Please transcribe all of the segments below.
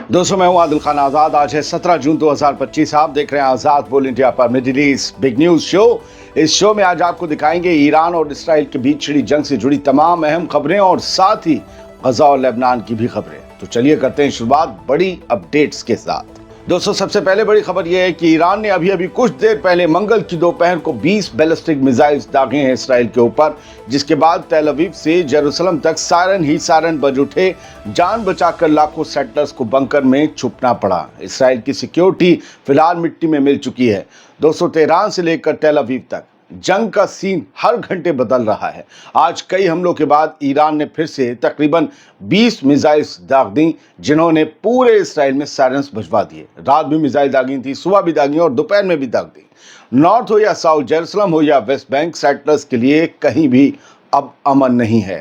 दोस्तों मैं हूं आदिल खान आज़ाद। आज है 17 जून 2025। आप देख रहे हैं आज़ाद बोल इंडिया पर middle east big news show. इस शो में आज आपको दिखाएंगे ईरान और इसराइल के बीच छिड़ी जंग से जुड़ी तमाम अहम खबरें और साथ ही गजा और लेबनान की भी खबरें। तो चलिए करते हैं शुरुआत बड़ी अपडेट्स के साथ। दोस्तों सबसे पहले बड़ी खबर यह है कि ईरान ने अभी कुछ देर पहले मंगल की दोपहर को 20 बैलिस्टिक मिसाइल्स दागे हैं इसराइल के ऊपर, जिसके बाद तेल अवीव से जेरूसलम तक सायरन ही सायरन बज उठे। जान बचाकर लाखों सेटलर्स को बंकर में छुपना पड़ा। इसराइल की सिक्योरिटी फिलहाल मिट्टी में मिल चुकी है। दोस्तों तेहरान से लेकर तेल अवीव तक जंग का सीन हर घंटे बदल रहा है। आज कई हमलों के बाद ईरान ने फिर से तकरीबन 20 मिसाइल्स दाग दी, जिन्होंने पूरे इसराइल में सायरन्स बजवा दिए। रात भी मिसाइल दागी थी, सुबह भी दागी और दोपहर में भी दाग दी। नॉर्थ हो या साउथ, जेरूसलम हो या वेस्ट बैंक, सेटलर्स के लिए कहीं भी अब अमन नहीं है।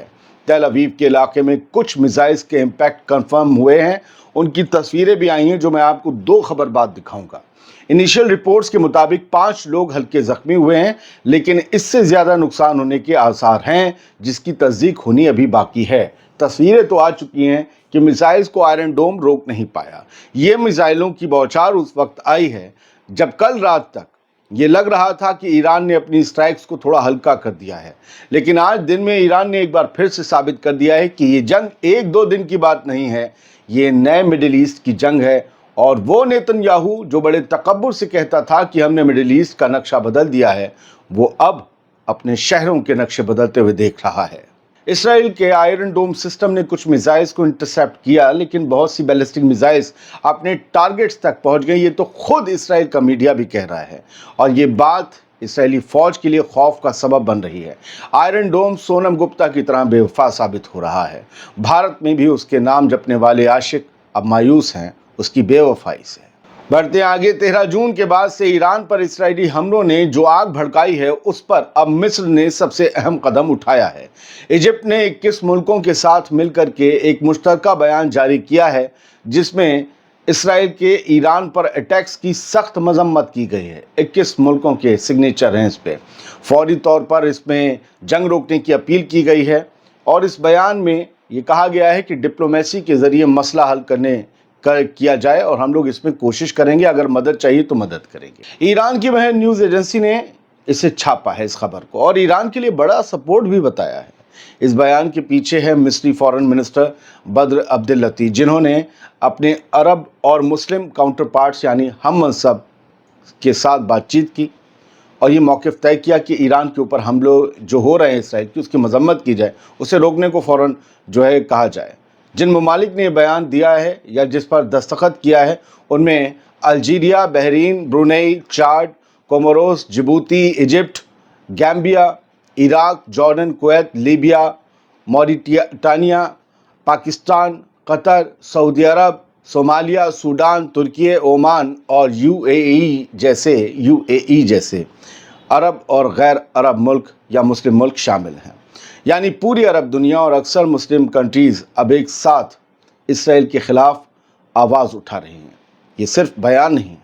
तेल अवीव के इलाके में कुछ मिसाइल्स के इम्पैक्ट कंफर्म हुए हैं। उनकी तस्वीरें भी आई हैं जो मैं आपको दो खबर बाद दिखाऊंगा। इनिशियल रिपोर्ट्स के मुताबिक 5 लोग हल्के जख्मी हुए हैं, लेकिन इससे ज़्यादा नुकसान होने के आसार हैं, जिसकी तस्दीक होनी अभी बाकी है। तस्वीरें तो आ चुकी हैं कि मिसाइल्स को आयरन डोम रोक नहीं पाया। ये मिसाइलों की बौछार उस वक्त आई है जब कल रात तक ये लग रहा था कि ईरान ने अपनी स्ट्राइक्स को थोड़ा हल्का कर दिया है, लेकिन आज दिन में ईरान ने एक बार फिर से साबित कर दिया है कि ये जंग 1-2 दिन की बात नहीं है, ये नए मिडिल ईस्ट की जंग है। और वो नेतन्याहू जो बड़े तकब्बुर से कहता था कि हमने मिडिल ईस्ट का नक्शा बदल दिया है, वो अब अपने शहरों के नक्शे बदलते हुए देख रहा है। इसराइल के आयरन डोम सिस्टम ने कुछ मिसाइल्स को इंटरसेप्ट किया, लेकिन बहुत सी बैलिस्टिक मिसाइल्स अपने टारगेट्स तक पहुंच गई। ये तो खुद इसराइल का मीडिया भी कह रहा है, और ये बात इसराइली फौज के लिए खौफ का सबब बन रही है। आयरन डोम सोनम गुप्ता की तरह बेवफा साबित हो रहा है। भारत में भी उसके नाम जपने वाले आशिक अब मायूस हैं उसकी बेवफाई से। बढ़ते आगे, 13 जून के बाद से ईरान पर इसराइली हमलों ने जो आग भड़काई है, उस पर अब मिस्र ने सबसे अहम कदम उठाया है। इजिप्ट ने 21 मुल्कों के साथ मिलकर के एक मुश्तरका बयान जारी किया है, जिसमें इसराइल के ईरान पर अटैक्स की सख्त मजम्मत की गई है। 21 मुल्कों के सिग्नेचर हैं इस पर। फौरी तौर पर इसमें जंग रोकने की अपील की गई है, और इस बयान में ये कहा गया है कि डिप्लोमेसी के ज़रिए मसला हल किया जाए, और हम लोग इसमें कोशिश करेंगे, अगर मदद चाहिए तो मदद करेंगे। ईरान की बहन न्यूज़ एजेंसी ने इसे छापा है, इस खबर को, और ईरान के लिए बड़ा सपोर्ट भी बताया है। इस बयान के पीछे है मिस्री फॉरेन मिनिस्टर बद्र अब्देल लतीफ़, जिन्होंने अपने अरब और मुस्लिम काउंटर पार्ट्स यानी हम मनसब के साथ बातचीत की और ये मौक़िफ़ तय किया कि ईरान के ऊपर हमले जो हो रहे हैं इसराइल की, उसकी मजम्मत की जाए, उसे रोकने को फ़ौरन कहा जाए। जिन ममालिक ने बयान दिया है या जिस पर दस्तखत किया है, उनमें Algeria, Bahrain, Brunei, Chad, Comoros, Djibouti, Egypt, Gambia, Iraq, Jordan, Kuwait, Libya, Mauritania, Pakistan, Qatar, Saudi Arab, Somalia, Sudan, तुर्की, ओमान और यूएई जैसे अरब और गैर अरब मुल्क या मुस्लिम मुल्क शामिल हैं। यानी पूरी अरब दुनिया और अक्सर मुस्लिम कंट्रीज़ अब एक साथ इसराइल के ख़िलाफ़ आवाज़ उठा रही हैं। ये सिर्फ बयान नहीं है,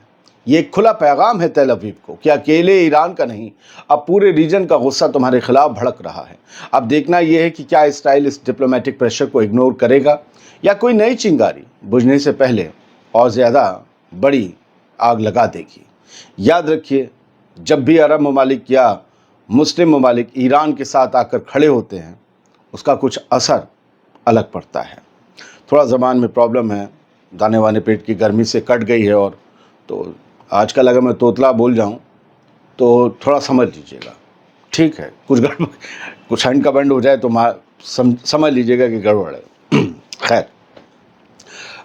ये एक खुला पैगाम है तेल अवीव को कि अकेले ईरान का नहीं, अब पूरे रीजन का गुस्सा तुम्हारे खिलाफ भड़क रहा है। अब देखना यह है कि क्या इसराइल इस डिप्लोमेटिक प्रेशर को इग्नोर करेगा या कोई नई चिंगारी बुझने से पहले और ज़्यादा बड़ी आग लगा देगी। याद रखिए, जब भी अरब ममालिक या मुस्लिम ममालिक ईरान के साथ आकर खड़े होते हैं, उसका कुछ असर अलग पड़ता है। थोड़ा ज़बान में प्रॉब्लम है, दाने वाने पेट की गर्मी से कट गई है, और तो आजकल अगर मैं तोतला बोल जाऊं तो थोड़ा समझ लीजिएगा, ठीक है। कुछ हंड का बंड हो जाए तो समझ लीजिएगा कि गड़बड़ है। खैर,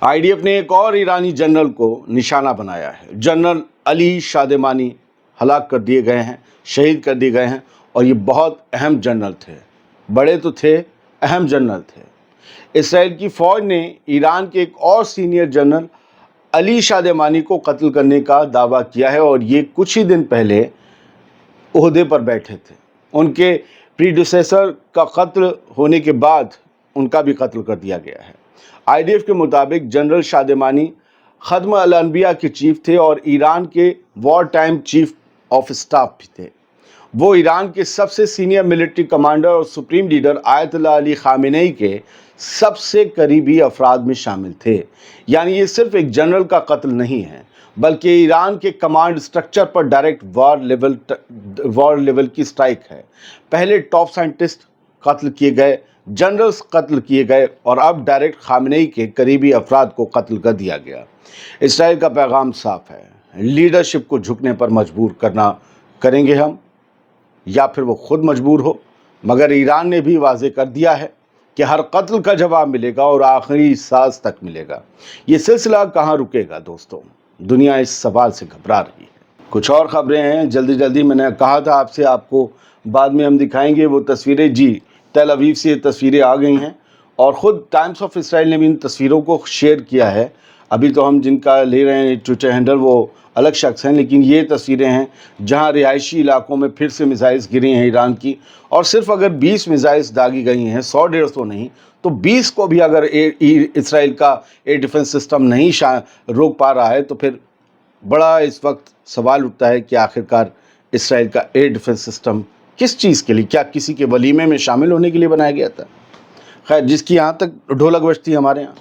आईडीएफ ने एक और ईरानी जनरल को निशाना बनाया है। जनरल अली शादेमानी हलाक कर दिए गए हैं, शहीद कर दिए गए हैं, और ये बहुत अहम जनरल थे। बड़े तो थे, अहम जनरल थे। इसराइल की फ़ौज ने ईरान के एक और सीनियर जनरल अली शादेमानी को कत्ल करने का दावा किया है, और ये कुछ ही दिन पहले ओहदे पर बैठे थे। उनके प्रीडिसेसर का कत्ल होने के बाद उनका भी कत्ल कर दिया गया है। आईडीएफ के मुताबिक जनरल शादेमानी खत्म अल अनबिया के चीफ थे और ईरान के war time chief of staff भी थे। वो ईरान के सबसे सीनियर मिलिट्री कमांडर और supreme leader Ayatollah Ali Khamenei के सबसे करीबी अफराद में शामिल थे। यानी ये सिर्फ एक जनरल का कत्ल नहीं है, बल्कि ईरान के कमांड स्ट्रक्चर पर डायरेक्ट वॉर लेवल की स्ट्राइक है। पहले टॉप साइंटिस्ट कत्ल किए गए, जनरल्स कत्ल किए गए और अब डायरेक्ट खामेनेई के करीबी अफराद को कत्ल कर दिया गया। इसराइल का पैगाम साफ है, लीडरशिप को झुकने पर मजबूर करेंगे हम, या फिर वो खुद मजबूर हो। मगर ईरान ने भी वाज़ेह कर दिया है कि हर कत्ल का जवाब मिलेगा और आखिरी सांस तक मिलेगा। ये सिलसिला कहाँ रुकेगा दोस्तों? दुनिया इस सवाल से घबरा रही है। कुछ और खबरें हैं, जल्दी मैंने कहा था आपसे, आपको बाद में हम दिखाएंगे वो तस्वीरें। जी, तेल अवीव से ये तस्वीरें आ गई हैं और ख़ुद टाइम्स ऑफ इसराइल ने भी इन तस्वीरों को शेयर किया है। अभी तो हम जिनका ले रहे हैं ट्विटर हैंडल वो अलग शख्स हैं, लेकिन ये तस्वीरें हैं जहां रिहायशी इलाकों में फिर से मिसाइल्स गिरी हैं ईरान की। और सिर्फ अगर 20 मिसाइल्स दागी गई हैं, 100-150 नहीं, तो 20 को भी अगर इसराइल का एयर डिफेंस सिस्टम नहीं रोक पा रहा है, तो फिर बड़ा इस वक्त सवाल उठता है कि आखिरकार इसराइल का एयर डिफेंस सिस्टम किस चीज़ के लिए, क्या किसी के वलीमे में शामिल होने के लिए बनाया गया था? खैर, जिसकी यहाँ तक ढोलक बजती है हमारे यहाँ।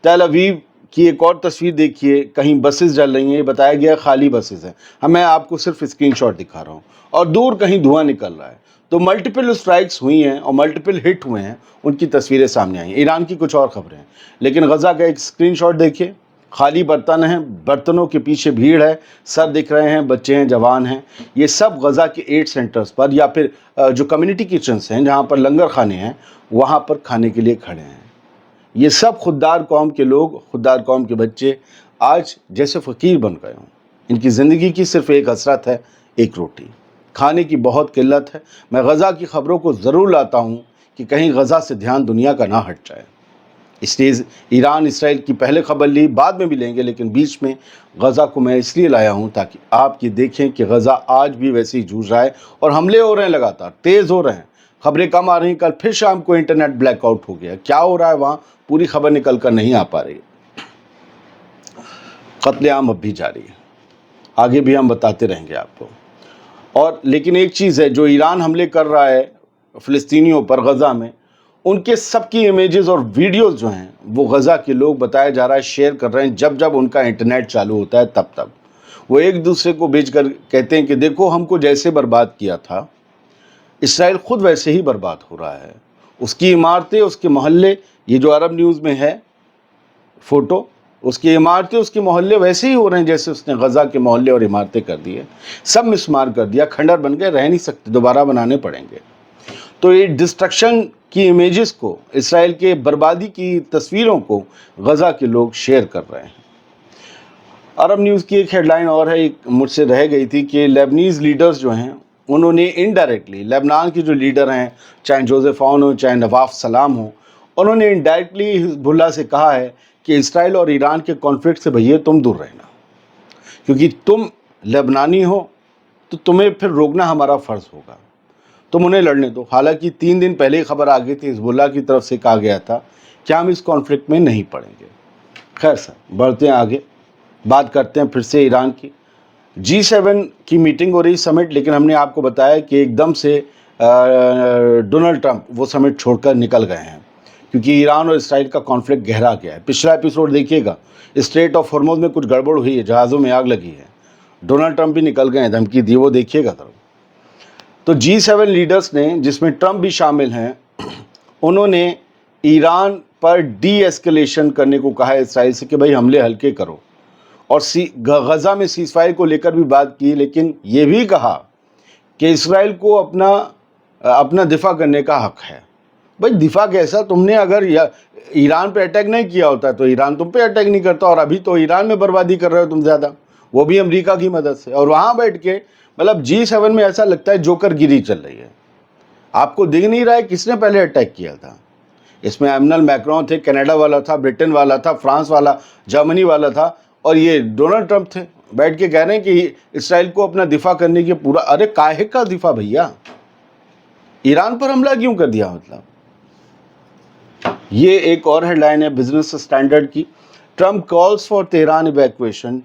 तेल अवीव की एक और तस्वीर देखिए, कहीं बसेस जल रही हैं, ये बताया गया खाली बसेस हैं। मैं आपको सिर्फ स्क्रीनशॉट दिखा रहा हूँ और दूर कहीं धुआं निकल रहा है। तो मल्टीपल स्ट्राइक्स हुई हैं और मल्टीपल हिट हुए हैं, उनकी तस्वीरें सामने आई हैं। ईरान की कुछ और खबरें हैं, लेकिन गज़ा का एक स्क्रीनशॉट देखिए, खाली बर्तन हैं, बर्तनों के पीछे भीड़ है, सर दिख रहे हैं, बच्चे हैं, जवान हैं। ये सब गज़ा के 8 सेंटर्स पर या फिर जो कम्युनिटी किचन्स हैं जहाँ पर लंगर खाने हैं, वहाँ पर खाने के लिए खड़े हैं। ये सब खुददार कौम के लोग, खुददार कौम के बच्चे आज जैसे फ़कीर बन गए हों। इनकी ज़िंदगी की सिर्फ एक हसरत है, एक रोटी। खाने की बहुत किल्लत है। मैं गज़ा की ख़बरों को ज़रूर लाता हूँ कि कहीं गज़ा से ध्यान दुनिया का ना हट जाए। इसलिए ईरान इसराइल की पहले खबर ली, बाद में भी लेंगे, लेकिन बीच में गज़ा को मैं इसलिए लाया हूँ ताकि आप ये देखें कि गज़ा आज भी वैसे ही जूझ रहा है और हमले हो रहे हैं, लगातार तेज़ हो रहे हैं। खबरें कम आ रही। कल फिर शाम को इंटरनेट ब्लैकआउट हो गया। क्या हो रहा है वहाँ, पूरी खबर निकल कर नहीं आ पा रही। कत्लेआम अब भी जारी है, आगे भी हम बताते रहेंगे आपको। और लेकिन एक चीज़ है, जो ईरान हमले कर रहा है फ़िलिस्तीनियों पर गज़ा में, उनके सबकी इमेजेस और वीडियोस जो हैं वो गज़ा के लोग, बताया जा रहा है, शेयर कर रहे हैं। जब जब उनका इंटरनेट चालू होता है तब वो एक दूसरे को भेज कर कहते हैं कि देखो हमको जैसे बर्बाद किया था, इसराइल खुद वैसे ही बर्बाद हो रहा है। उसकी इमारतें, उसके मोहल्ले, ये जो अरब न्यूज़ में है फ़ोटो, उसकी इमारतें, उसके मोहल्ले वैसे ही हो रहे हैं जैसे उसने गज़ा के मोहल्ले और इमारतें कर दिए। सब मिसमार कर दिया, खंडर बन गए, रह नहीं सकते, दोबारा बनाने पड़ेंगे। तो ये डिस्ट्रक्शन की इमेजेस को, इसराइल के बर्बादी की तस्वीरों को गज़ा के लोग शेयर कर रहे हैं। अरब न्यूज़ की एक हेडलाइन और है, एक मुझसे रह गई थी, कि लेबनीज़ लीडर्स जो हैं उन्होंने इनडायरेक्टली, लेबनान के जो लीडर हैं, चाहे जोसेफ औन हो, चाहे नवाफ सलाम हो, उन्होंने इनडायरेक्टली हिज़्बुल्लाह से कहा है कि इसराइल और ईरान के कॉन्फ्लिक्ट से भैया तुम दूर रहना, क्योंकि तुम लेबनानी हो तो तुम्हें फिर रोकना हमारा फ़र्ज़ होगा, तुम उन्हें लड़ने दो। हालांकि 3 दिन पहले ही खबर आ गई थी, हिज़्बुल्लाह की तरफ से कहा गया था कि हम इस कॉन्फ्लिक्ट में नहीं पड़ेंगे। खैर सर, बढ़ते हैं आगे, बात करते हैं फिर से ईरान की। G7 की मीटिंग हो रही, समिट, लेकिन हमने आपको बताया कि एकदम से डोनाल्ड ट्रंप वो समिट छोड़कर निकल गए हैं, क्योंकि ईरान और इसराइल का कॉन्फ्लिक्ट गहरा गया है। पिछला एपिसोड देखिएगा, स्ट्रेट ऑफ हॉर्मुज़ में कुछ गड़बड़ हुई है, जहाज़ों में आग लगी है, डोनाल्ड ट्रंप भी निकल गए, धमकी दी, वो देखिएगा ज़रूर। तो G7 लीडर्स ने, जिसमें ट्रंप भी शामिल हैं, उन्होंने ईरान पर डी एस्केलेशन करने को कहा है इसराइल से कि भाई हमले हल्के करो, और गज़ा में सीज़फायर को लेकर भी बात की, लेकिन ये भी कहा कि इसराइल को अपना दिफा करने का हक है। भाई दिफा कैसा, तुमने अगर ईरान पे अटैक नहीं किया होता तो ईरान तुम पे अटैक नहीं करता, और अभी तो ईरान में बर्बादी कर रहे हो तुम ज़्यादा, वो भी अमेरिका की मदद से। और वहाँ बैठ के, मतलब G7 में ऐसा लगता है जोकर गिरी चल रही है। आपको दिख नहीं रहा है किसने पहले अटैक किया था? इसमें एमनल मैक्रोन थे, कनाडा वाला था, ब्रिटेन वाला था, फ्रांस वाला, जर्मनी वाला था, और ये डोनाल्ड ट्रंप थे। बैठ के कह रहे हैं कि इसराइल को अपना दिफा करने की पूरा, अरे काहे का दिफा भैया, ईरान पर हमला क्यों कर दिया? मतलब ये एक और हेडलाइन है बिजनेस स्टैंडर्ड की, Trump calls for Tehran evacuation,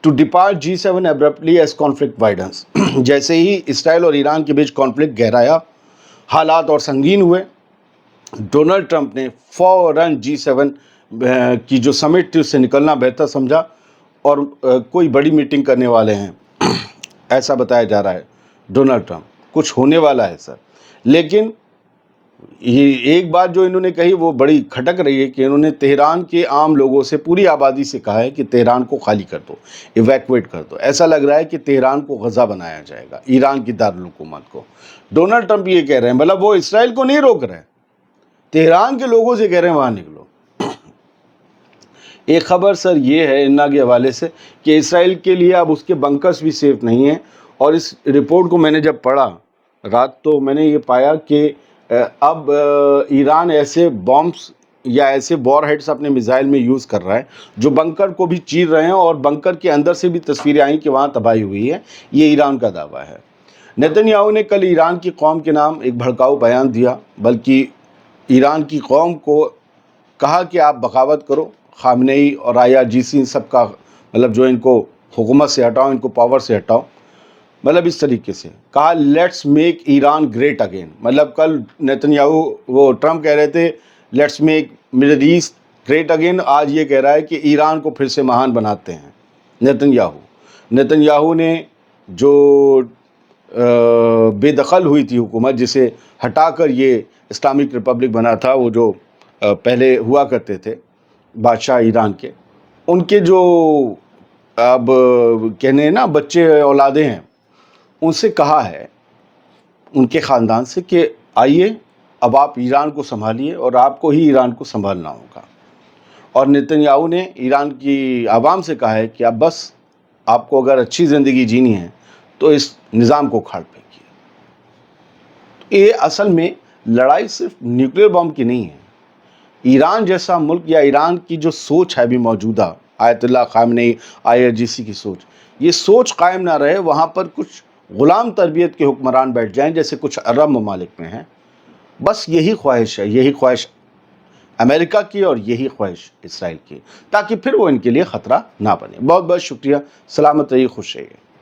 to depart G7 abruptly as conflict widens. जैसे ही इसराइल और ईरान के बीच कॉन्फ्लिक्ट गहराया, हालात और संगीन हुए, डोनाल्ड ट्रंप ने फौरन G7 की जो समिट थी उससे निकलना बेहतर समझा और कोई बड़ी मीटिंग करने वाले हैं ऐसा बताया जा रहा है। डोनाल्ड ट्रंप कुछ होने वाला है सर, लेकिन ये एक बात जो इन्होंने कही वो बड़ी खटक रही है कि इन्होंने तेहरान के आम लोगों से, पूरी आबादी से कहा है कि तेहरान को खाली कर दो, इवैक्यूएट कर दो। ऐसा लग रहा है कि तेहरान को गज़ा बनाया जाएगा, ईरान की दारुल हुकूमत को। डोनाल्ड ट्रंप ये कह रहे हैं, मतलब वो इसराइल को नहीं रोक रहे हैं, तेहरान के लोगों से कह रहे हैं वहाँ निकलो। एक खबर सर ये है इन्ना के हवाले से कि इसराइल के लिए अब उसके बंकर्स भी सेफ नहीं हैं, और इस रिपोर्ट को मैंने जब पढ़ा रात तो मैंने ये पाया कि अब ईरान ऐसे बॉम्ब्स या ऐसे वॉर हेड्स अपने मिसाइल में यूज़ कर रहा है जो बंकर को भी चीर रहे हैं, और बंकर के अंदर से भी तस्वीरें आई कि वहाँ तबाही हुई है। ये ईरान का दावा है। नेतन्याहू ने कल ईरान की कौम के नाम एक भड़काऊ बयान दिया, बल्कि ईरान की कौम को कहा कि आप बगावत करो, खामनेई और IRGC सबका मतलब जो इनको हुकूमत से हटाओ, इनको पावर से हटाओ, मतलब इस तरीके से कहा let's make Iran great again. मतलब कल नेतन्याहू, वो ट्रम्प कह रहे थे let's make middle east great again, आज ये कह रहा है कि ईरान को फिर से महान बनाते हैं नेतन्याहू ने जो बेदखल हुई थी हुकूमत, जिसे हटाकर ये इस्लामिक रिपब्लिक बना था, वो जो पहले हुआ करते थे बादशाह ईरान के, उनके जो अब कहने ना बच्चे औलादे हैं, उनसे कहा है, उनके ख़ानदान से, कि आइए अब आप ईरान को संभालिए और आपको ही ईरान को संभालना होगा। और नेतन्याहू ने ईरान की आवाम से कहा है कि अब बस आपको अगर अच्छी ज़िंदगी जीनी है तो इस निज़ाम को उखाड़ फेंकिए। ये असल में लड़ाई सिर्फ न्यूक्लियर बॉम्ब की नहीं है। ईरान जैसा मुल्क या ईरान की जो सोच है अभी मौजूदा, आयतुल्लाह खामनेई, IRGC की सोच, ये सोच कायम ना रहे, वहाँ पर कुछ ग़ुलाम तरबियत के हुक्मरान बैठ जाएं जैसे कुछ अरब ममालिक में हैं। बस यही ख्वाहिश है, यही ख्वाहिश अमेरिका की और यही ख्वाहिश इसराइल की, ताकि फिर वो इनके लिए ख़तरा ना बने। बहुत बहुत शुक्रिया। सलामत रहिए, खुश रहिए।